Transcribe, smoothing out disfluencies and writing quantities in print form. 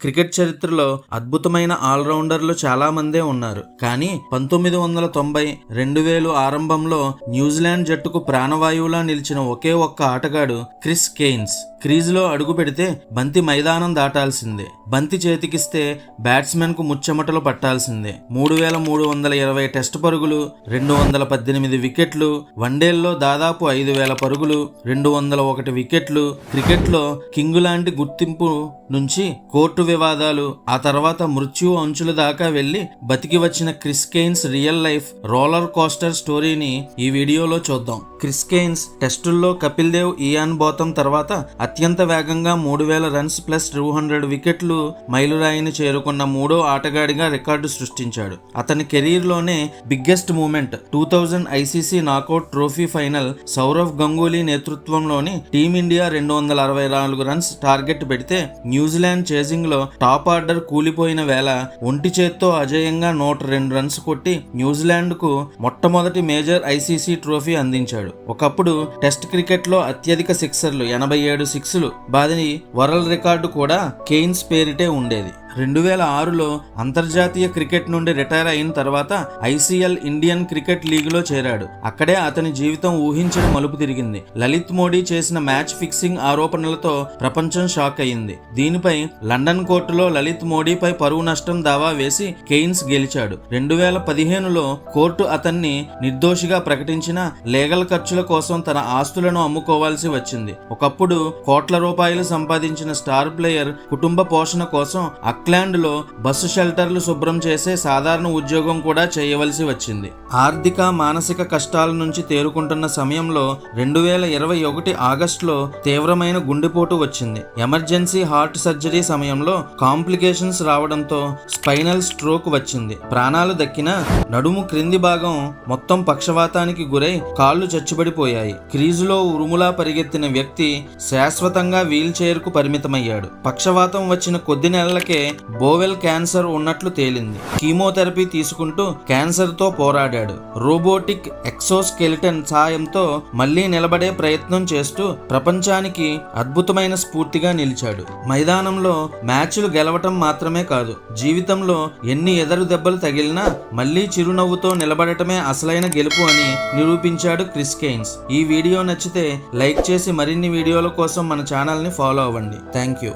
Cricket చరిత్రలో అద్భుతమైన ఆల్రౌండర్లు చాలా మందే ఉన్నారు. కానీ 1990, 2000 ఆరంభంలో న్యూజిలాండ్ జట్టుకు ప్రాణవాయువులా నిలిచిన ఒకే ఒక్క ఆటగాడు క్రిస్ కెయిన్స్. క్రీజులో అడుగు పెడితే బంతి మైదానం దాటాల్సిందే. బంతి చేతికిస్తే బ్యాట్స్మెన్ కు ముచ్చెమటలు పట్టాల్సిందే. 3320 టెస్ట్ పరుగులు, 218 వికెట్లు, వన్డేల్లో దాదాపు 5000 పరుగులు, 201 వికెట్లు. క్రికెట్లో కింగు లాంటి గుర్తింపు నుంచి కోర్టు వివాదాలు, ఆ తర్వాత మృత్యు అంచుల దాకా వెళ్లి బతికి వచ్చిన Chris Cairns real life roller coaster స్టోరీని ఈ వీడియోలో చూద్దాం. క్రిస్ కెయిన్స్ టెస్టుల్లో కపిల్ దేవ్, ఇయాన్ బోథమ్ తర్వాత అత్యంత వేగంగా 3000 రన్స్ ప్లస్ 200 వికెట్లు మైలురాయిని చేరుకున్న మూడో ఆటగాడిగా రికార్డు సృష్టించాడు. అతని కెరీర్ లోనే biggest moment 2000 ICC knockout trophy final. Sourav Ganguly నేతృత్వంలోని టీమిండియా 264 రన్స్ టార్గెట్ పెడితే న్యూజిలాండ్ చేజింగ్ లో టాప్ ఆర్డర్ కూలిపోయిన వేళ ఒంటి చేత్తో అజేయంగా 102 రన్స్ కొట్టి న్యూజిలాండ్ కు మొట్టమొదటి మేజర్ ఐసీసీ ట్రోఫీ అందించాడు. ఒకప్పుడు టెస్ట్ క్రికెట్ లో అత్యధిక సిక్సర్లు 87 సిక్స్లు బాదిని వరల్డ్ రికార్డు కూడా కెయిన్స్ పేరిటే ఉండేది. 2006లో అంతర్జాతీయ క్రికెట్ నుండి రిటైర్ అయిన తర్వాత ఐసీఎల్ ఇండియన్ క్రికెట్ లీగ్ లో చేరాడు. అక్కడే అతని జీవితం ఊహించిన మలుపు తిరిగింది. లలిత్ మోడీ చేసిన మ్యాచ్ ఫిక్సింగ్ ఆరోపణలతో ప్రపంచం షాక్ అయింది. దీనిపై లండన్ కోర్టులో లలిత్ మోడీపై పరువు నష్టం దావా వేసి కెయిన్స్ గెలిచాడు. 2015లో కోర్టు అతన్ని నిర్దోషిగా ప్రకటించిన లీగల్ ఖర్చుల కోసం తన ఆస్తులను అమ్ముకోవాల్సి వచ్చింది. ఒకప్పుడు కోట్ల రూపాయలు సంపాదించిన స్టార్ ప్లేయర్ కుటుంబ పోషణ కోసం ఆక్లాండ్ లో బస్సు షెల్టర్లు శుభ్రం చేసే సాధారణ ఉద్యోగం కూడా చేయవలసి వచ్చింది. ఆర్థిక మానసిక కష్టాల నుంచి తేరుకుంటున్న సమయంలో 2021 ఆగస్టులో తీవ్రమైన గుండెపోటు వచ్చింది. ఎమర్జెన్సీ హార్ట్ సర్జరీ సమయంలో కాంప్లికేషన్స్ రావడంతో స్పైనల్ స్ట్రోక్ వచ్చింది. ప్రాణాలు దక్కిన నడుము క్రింది భాగం మొత్తం పక్షవాతానికి గురై కాళ్లు చచ్చుబడిపోయాయి. క్రీజులో ఉరుములా పరిగెత్తిన వ్యక్తి శాశ్వతంగా వీల్ చైర్ కు పరిమితమయ్యాడు. పక్షవాతం వచ్చిన కొద్ది నెలలకే బోవెల్ క్యాన్సర్ ఉన్నట్లు తేలింది. కీమోథెరపీ తీసుకుంటూ క్యాన్సర్ తో పోరాడాడు. రోబోటిక్ ఎక్సోస్కెలిటన్ సాయంతో మళ్లీ నిలబడే ప్రయత్నం చేస్తూ ప్రపంచానికి అద్భుతమైన స్ఫూర్తిగా నిలిచాడు. మైదానంలో మ్యాచ్లు గెలవటం మాత్రమే కాదు, జీవితంలో ఎన్ని ఎదరు దెబ్బలు తగిలినా మళ్లీ చిరునవ్వుతో నిలబడటమే అసలైన గెలుపు అని నిరూపించాడు క్రిస్ కెయిన్స్. ఈ వీడియో నచ్చితే లైక్ చేసి మరిన్ని వీడియోల కోసం మన ఛానల్ ని ఫాలో అవ్వండి. Thank you.